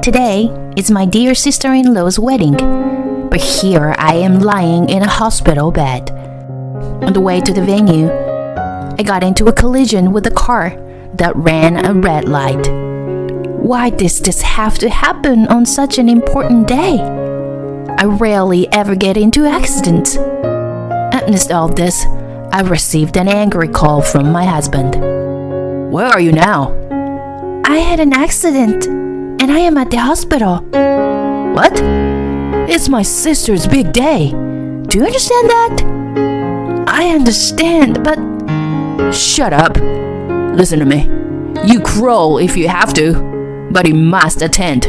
Today is my dear sister-in-law's wedding, but here I am lying in a hospital bed. On the way to the venue, I got into a collision with a car that ran a red light. Why does this have to happen on such an important day? I rarely ever get into accidents. Amidst all this, I received an angry call from my husband. Where are you now? I had an accident, and I am at the hospital. What? It's my sister's big day. Do you understand that? I understand, but... Shut up. Listen to me. You crawl if you have to, but you must attend.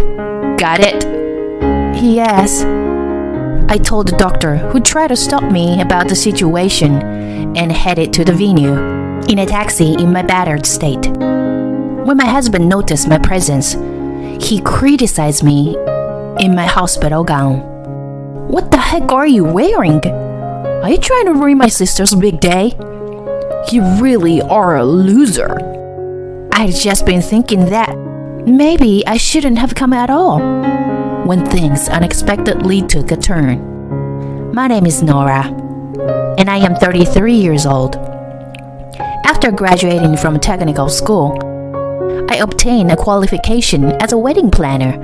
Got it? Yes. I told the doctor, who tried to stop me about the situation, and headed to the venue in a taxi in my battered state. When my husband noticed my presence, he criticized me in my hospital gown. What the heck are you wearing? Are you trying to ruin my sister's big day? You really are a loser. I'd just been thinking that maybe I shouldn't have come at all, when things unexpectedly took a turn. My name is Nora, and I am 33 years old. After graduating from technical school, I obtained a qualification as a wedding planner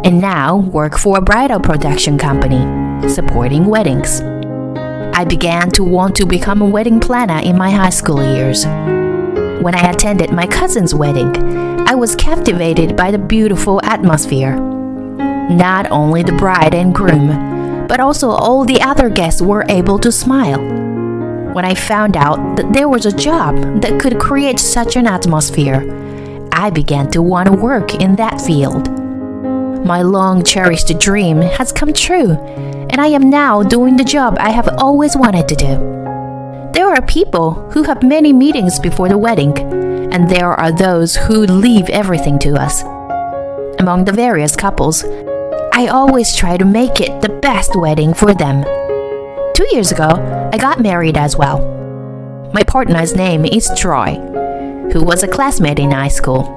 and now work for a bridal production company, supporting weddings. I began to want to become a wedding planner in my high school years. When I attended my cousin's wedding, I was captivated by the beautiful atmosphere. Not only the bride and groom, but also all the other guests were able to smile. When I found out that there was a job that could create such an atmosphere, I began to want to work in that field. My long-cherished dream has come true, and I am now doing the job I have always wanted to do. There are people who have many meetings before the wedding, and there are those who leave everything to us. Among the various couples, I always try to make it the best wedding for them. 2 years ago, I got married as well. My partner's name is Troy, who was a classmate in high school.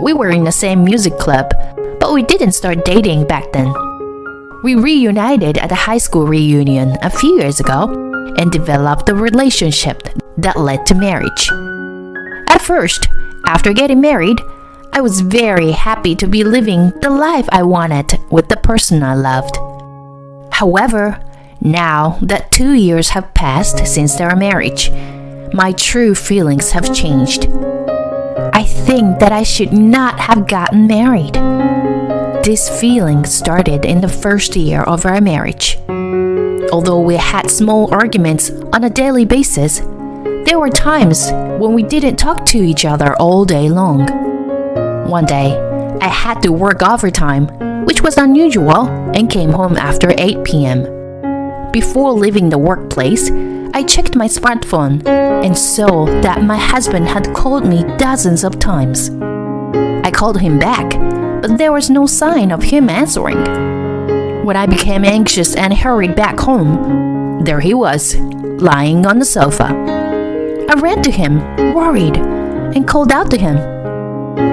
We were in the same music club, but we didn't start dating back then. We reunited at a high school reunion a few years ago and developed a relationship that led to marriage. At first, after getting married, I was very happy to be living the life I wanted with the person I loved. However, now that 2 years have passed since their marriage, my true feelings have changed. I think that I should not have gotten married. This feeling started in the first year of our marriage. Although we had small arguments on a daily basis, there were times when we didn't talk to each other all day long. One day, I had to work overtime, which was unusual, and came home after 8 p.m. Before leaving the workplace, I checked my smartphone and saw that my husband had called me dozens of times. I called him back, but there was no sign of him answering. When I became anxious and hurried back home, there he was, lying on the sofa. I ran to him, worried, and called out to him,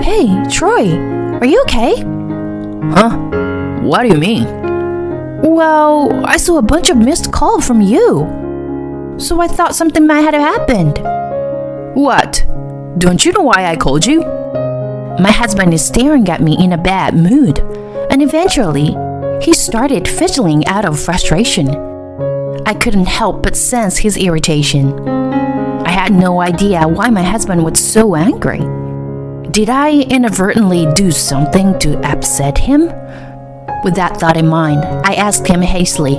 "Hey, Troy, are you okay?" Huh? What do you mean? Well, I saw a bunch of missed calls from you, so I thought something might have happened. What? Don't you know why I called you? My husband is staring at me in a bad mood, and eventually, he started fizzling out of frustration. I couldn't help but sense his irritation. I had no idea why my husband was so angry. Did I inadvertently do something to upset him? With that thought in mind, I asked him hastily,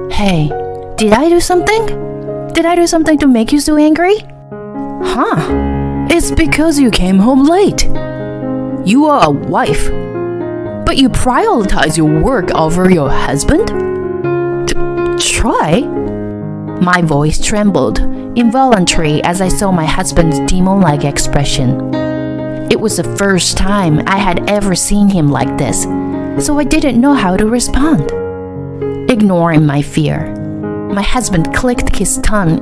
"Hey, did I do something? Did I do something to make you so angry?" Huh? It's because you came home late. You are a wife, but you prioritize your work over your husband? Troy? My voice trembled, involuntarily, as I saw my husband's demon-like expression. It was the first time I had ever seen him like this, so I didn't know how to respond. Ignoring my fear, my husband clicked his tongue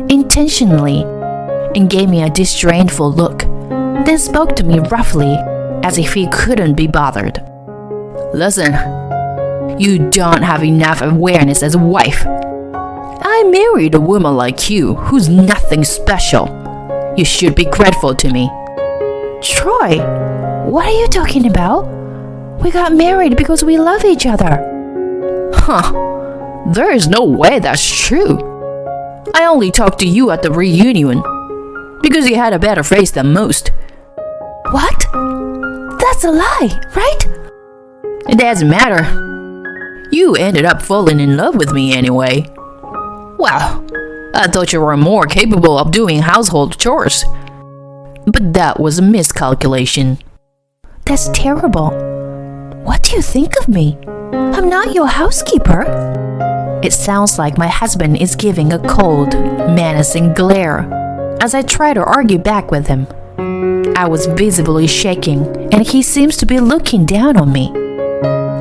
intentionally and gave me a disdainful look, then spoke to me roughly as if he couldn't be bothered. Listen, you don't have enough awareness as a wife. I married a woman like you who's nothing special. You should be grateful to me. Troy, what are you talking about? We got married because we love each other. There is no way that's true. I only talked to you at the reunion because you had a better face than most. What? That's a lie, right? It doesn't matter. You ended up falling in love with me anyway. Well, I thought you were more capable of doing household chores. But that was a miscalculation. That's terrible. What do you think of me? I'm not your housekeeper. It sounds like my husband is giving a cold, menacing glare as I try to argue back with him. I was visibly shaking, and he seems to be looking down on me.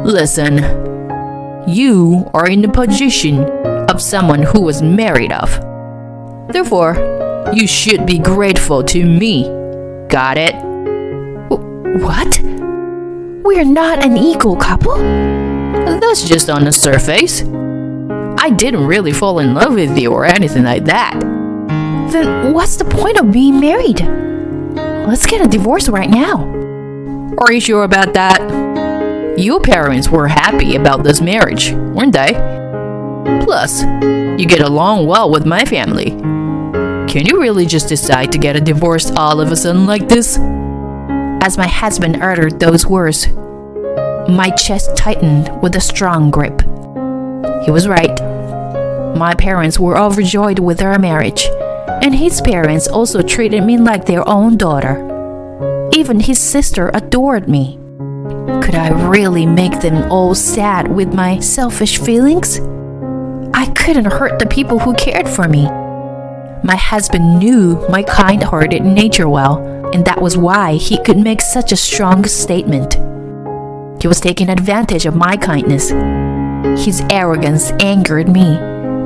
Listen, you are in the position of someone who was married off. Therefore, you should be grateful to me. Got it? What? We're not an equal couple? That's just on the surface. I didn't really fall in love with you or anything like that. Then what's the point of being married? Let's get a divorce right now. Are you sure about that? Your parents were happy about this marriage, weren't they? Plus, you get along well with my family. Can you really just decide to get a divorce all of a sudden like this? As my husband uttered those words, my chest tightened with a strong grip. He was right. My parents were overjoyed with our marriage, and his parents also treated me like their own daughter. Even his sister adored me. Could I really make them all sad with my selfish feelings? I couldn't hurt the people who cared for me. My husband knew my kind-hearted nature well, and that was why he could make such a strong statement. He was taking advantage of my kindness. His arrogance angered me,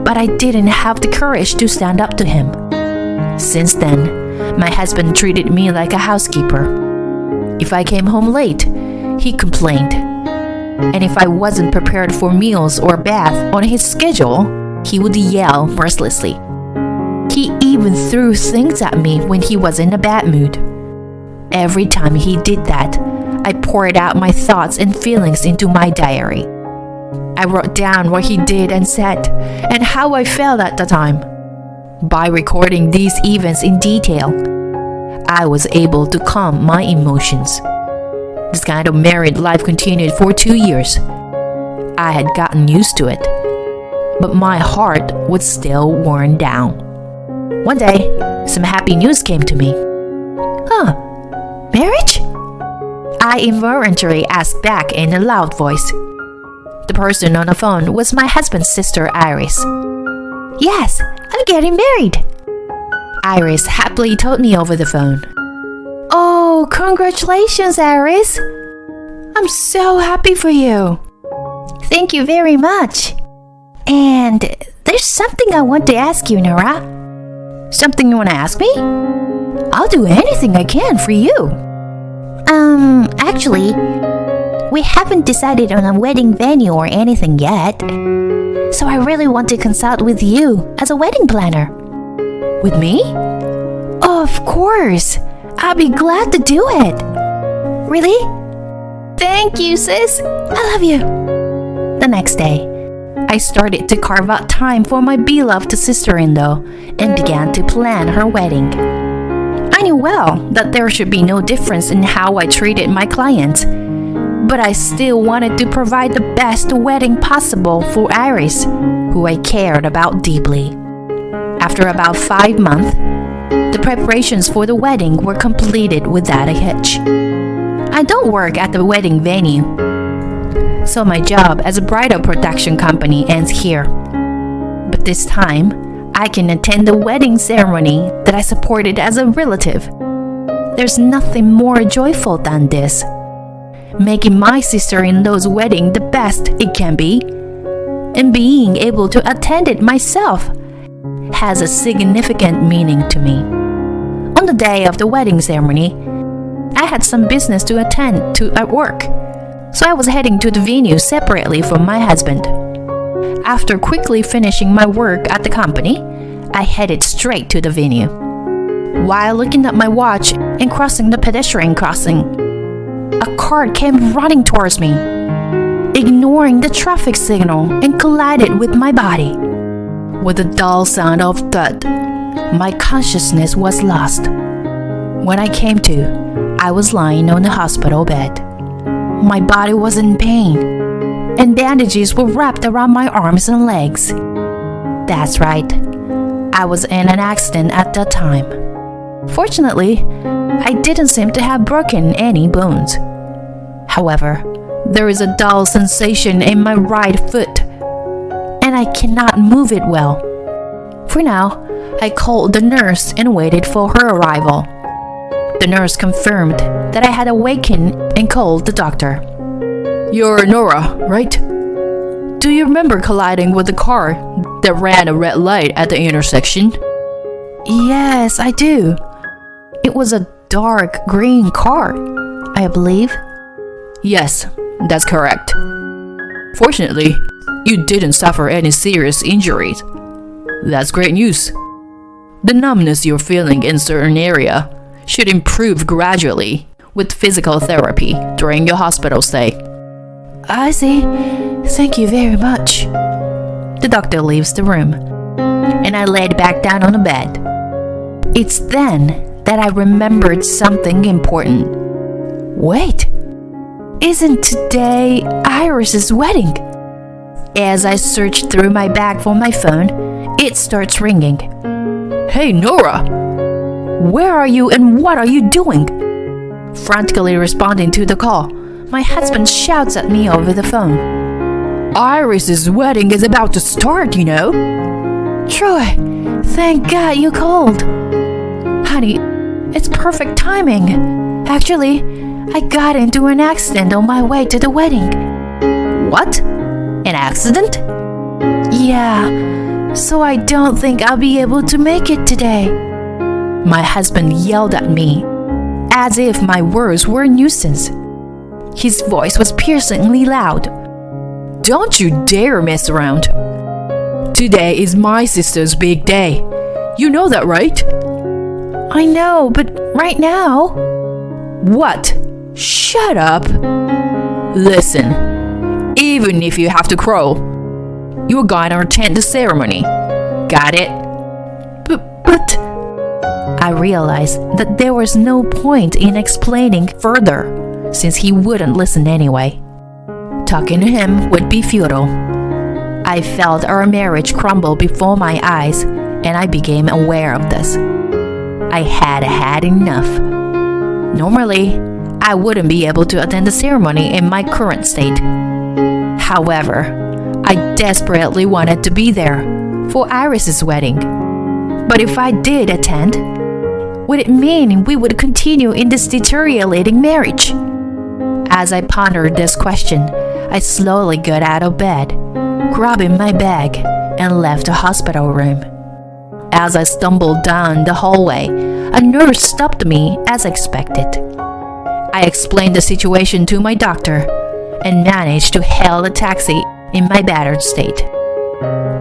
but I didn't have the courage to stand up to him. Since then, my husband treated me like a housekeeper. If I came home late, he complained. And if I wasn't prepared for meals or bath on his schedule, he would yell mercilessly. He even threw things at me when he was in a bad mood. Every time he did that, I poured out my thoughts and feelings into my diary. I wrote down what he did and said, and how I felt at the time. By recording these events in detail, I was able to calm my emotions. This kind of married life continued for 2 years. I had gotten used to it, but my heart was still worn down. One day, some happy news came to me. Marriage? I involuntarily asked back in a loud voice. The person on the phone was my husband's sister, Iris. Yes, I'm getting married. Iris happily told me over the phone. Oh, congratulations, Iris. I'm so happy for you. Thank you very much. And there's something I want to ask you, Nora. Something you want to ask me? I'll do anything I can for you. Actually, we haven't decided on a wedding venue or anything yet. So I really want to consult with you as a wedding planner. With me? Of course. I'll be glad to do it. Really? Thank you, sis. I love you. The next day, I started to carve out time for my beloved sister-in-law and began to plan her wedding. I knew well that there should be no difference in how I treated my clients, but I still wanted to provide the best wedding possible for Iris, who I cared about deeply. After about 5 months, the preparations for the wedding were completed without a hitch. I don't work at the wedding venue, so my job as a bridal production company ends here. But this time, I can attend the wedding ceremony that I supported as a relative. There's nothing more joyful than this. Making my sister-in-law's wedding the best it can be, and being able to attend it myself, has a significant meaning to me. On the day of the wedding ceremony, I had some business to attend to at work. so I was heading to the venue separately from my husband. After quickly finishing my work at the company, I headed straight to the venue. While looking at my watch and crossing the pedestrian crossing, a car came running towards me, ignoring the traffic signal, and collided with my body. With a dull sound of thud, my consciousness was lost. When I came to, I was lying on the hospital bed. My body was in pain, and bandages were wrapped around my arms and legs. That's right, I was in an accident at that time. Fortunately, I didn't seem to have broken any bones. However, there is a dull sensation in my right foot, and I cannot move it well. For now, I called the nurse and waited for her arrival. The nurse confirmed that I had awakened and called the doctor. You're Nora, right? Do you remember colliding with the car that ran a red light at the intersection? Yes, I do. It was a dark green car, I believe. Yes, that's correct. Fortunately, you didn't suffer any serious injuries. That's great news. The numbness you're feeling in certain area should improve gradually with physical therapy during your hospital stay. I see. Thank you very much. The doctor leaves the room, and I laid back down on the bed. It's then that I remembered something important. Wait, isn't today Iris's wedding? As I search through my bag for my phone, it starts ringing. Hey, Nora! Where are you and what are you doing? Frantically responding to the call, my husband shouts at me over the phone. Iris's wedding is about to start, you know. Troy, thank God you called. Honey, it's perfect timing. Actually, I got into an accident on my way to the wedding. What? An accident? Yeah, so I don't think I'll be able to make it today. My husband yelled at me, as if my words were a nuisance. His voice was piercingly loud. Don't you dare mess around. Today is my sister's big day. You know that, right? I know, but right now... What? Shut up. Listen, even if you have to crawl, you're gonna attend the ceremony. Got it? But... I realized that there was no point in explaining further, since he wouldn't listen anyway. Talking to him would be futile. I felt our marriage crumble before my eyes, and I became aware of this. I had had enough. Normally, I wouldn't be able to attend the ceremony in my current state. However, I desperately wanted to be there for Iris's wedding. But if I did attend, would it mean we would continue in this deteriorating marriage? As I pondered this question, I slowly got out of bed, grabbing my bag, and left the hospital room. As I stumbled down the hallway, a nurse stopped me as expected. I explained the situation to my doctor and managed to hail a taxi in my battered state.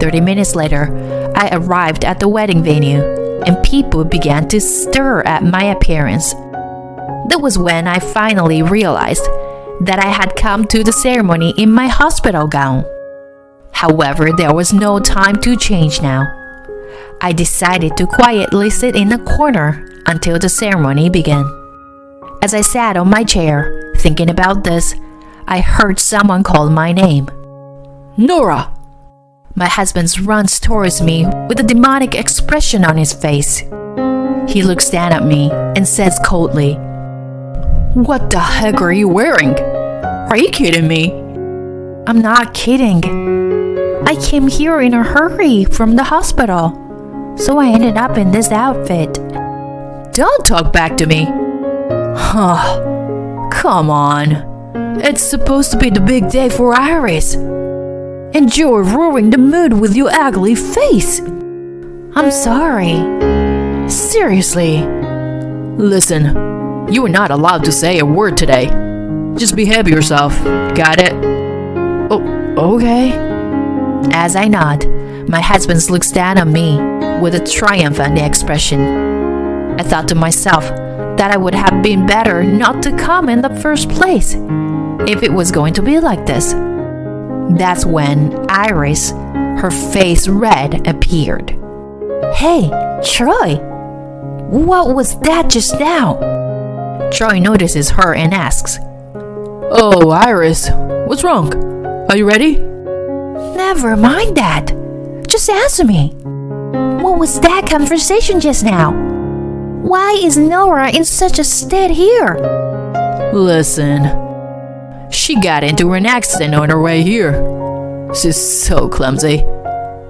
30 minutes later, I arrived at the wedding venue, and people began to stir at my appearance. That was when I finally realized that I had come to the ceremony in my hospital gown. However, there was no time to change now. I decided to quietly sit in a corner until the ceremony began. As I sat on my chair, thinking about this, I heard someone call my name. Nora! My husband runs towards me with a demonic expression on his face. He looks down at me and says coldly, What the heck are you wearing? Are you kidding me? I'm not kidding. I came here in a hurry from the hospital, so I ended up in this outfit. Don't talk back to me. Come on. It's supposed to be the big day for Iris. And you're ruining the mood with your ugly face. I'm sorry. Seriously. Listen, you are not allowed to say a word today. Just behave yourself. Got it? Oh, okay. As I nod, my husband looks down on me with a triumphant expression. I thought to myself that I would have been better not to come in the first place if it was going to be like this. That's when Iris, her face red, appeared. Hey, Troy! What was that just now? Troy notices her and asks, Oh, Iris, what's wrong? Are you ready? Never mind that. Just answer me. What was that conversation just now? Why is Nora in such a state here? Listen, she got into an accident on her way here. She's so clumsy.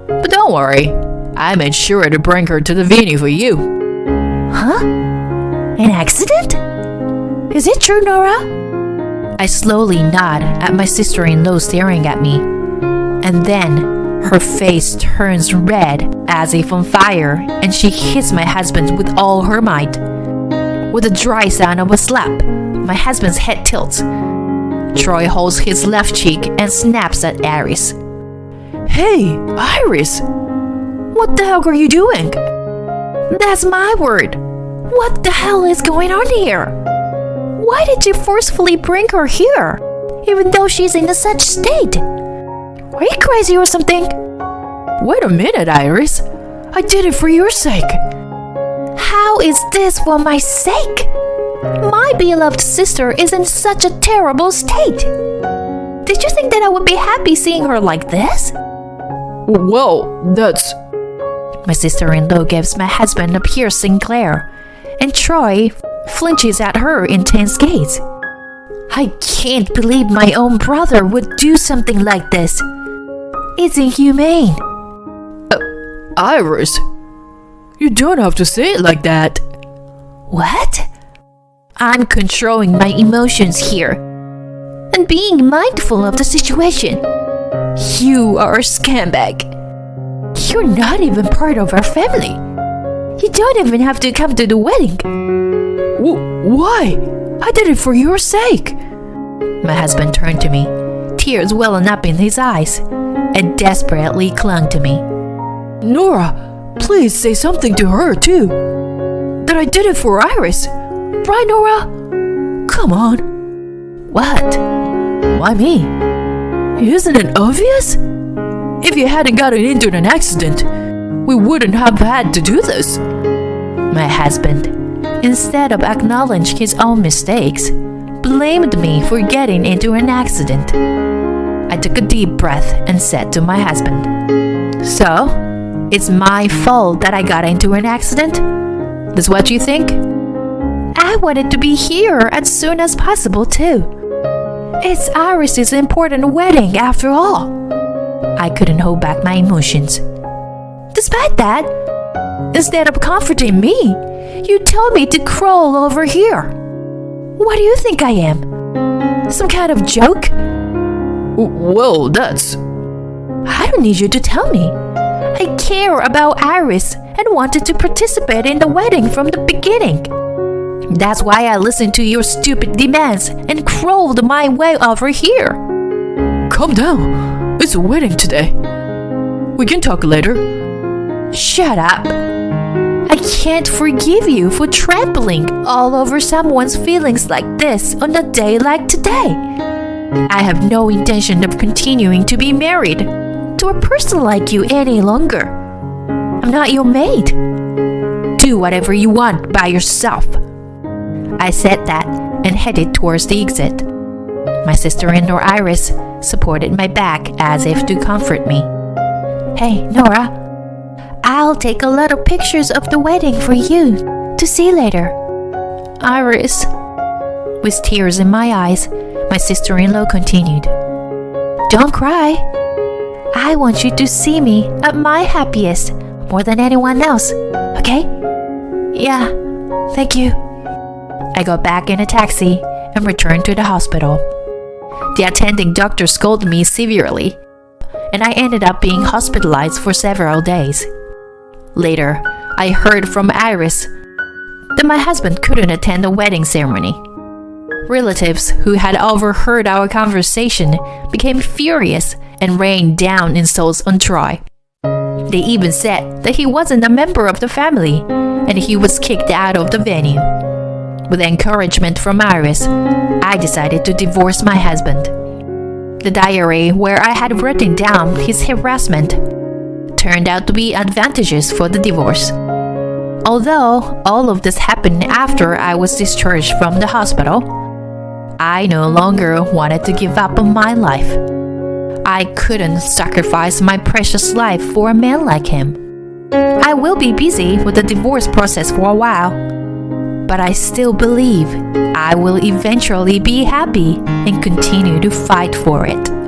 But don't worry, I made sure to bring her to the venue for you. Huh? An accident? Is it true, Nora? I slowly nod at my sister-in-law staring at me. And then her face turns red as if on fire, and she hits my husband with all her might. With a dry sound of a slap, my husband's head tilts. Troy holds his left cheek and snaps at Iris. Hey, Iris! What the hell are you doing? That's my word. What the hell is going on here? Why did you forcefully bring her here, even though she's in such state? Are you crazy or something? Wait a minute, Iris. I did it for your sake. How is this for my sake? My beloved sister is in such a terrible state. Did you think that I would be happy seeing her like this? Well, that's... My sister-in-law gives my husband a piercing glare, and Troy flinches at her intense gaze. I can't believe my own brother would do something like this. It's inhumane. Iris, you don't have to say it like that. What? I'm controlling my emotions here and being mindful of the situation. You are a scumbag. You're not even part of our family. You don't even have to come to the wedding. Why? I did it for your sake. My husband turned to me, tears welling up in his eyes, and desperately clung to me. Nora, please say something to her too. That I did it for Iris. Right, Nora? Come on. What? Why me? Isn't it obvious? If you hadn't gotten into an accident, we wouldn't have had to do this. My husband, instead of acknowledging his own mistakes, blamed me for getting into an accident. I took a deep breath and said to my husband, So, it's my fault that I got into an accident? That's what you think? I wanted to be here as soon as possible too. It's Iris's important wedding after all. I couldn't hold back my emotions. Despite that, instead of comforting me, you told me to crawl over here. What do you think I am? Some kind of joke? Well, that's... I don't need you to tell me. I care about Iris and wanted to participate in the wedding from the beginning. That's why I listened to your stupid demands and crawled my way over here. Calm down. It's a wedding today. We can talk later. Shut up. I can't forgive you for trampling all over someone's feelings like this on a day like today. I have no intention of continuing to be married to a person like you any longer. I'm not your maid. Do whatever you want by yourself. I said that and headed towards the exit. My sister-in-law Iris supported my back as if to comfort me. Hey, Nora, I'll take a lot of pictures of the wedding for you to see later. Iris. With tears in my eyes, my sister-in-law continued. Don't cry. I want you to see me at my happiest more than anyone else, okay? Yeah, thank you. I got back in a taxi and returned to the hospital. The attending doctor scolded me severely, and I ended up being hospitalized for several days. Later, I heard from Iris that my husband couldn't attend the wedding ceremony. Relatives who had overheard our conversation became furious and rained down insults on Troy. They even said that he wasn't a member of the family and he was kicked out of the venue. With encouragement from Iris, I decided to divorce my husband. The diary where I had written down his harassment turned out to be advantageous for the divorce. Although all of this happened after I was discharged from the hospital, I no longer wanted to give up on my life. I couldn't sacrifice my precious life for a man like him. I will be busy with the divorce process for a while, but I still believe I will eventually be happy and continue to fight for it.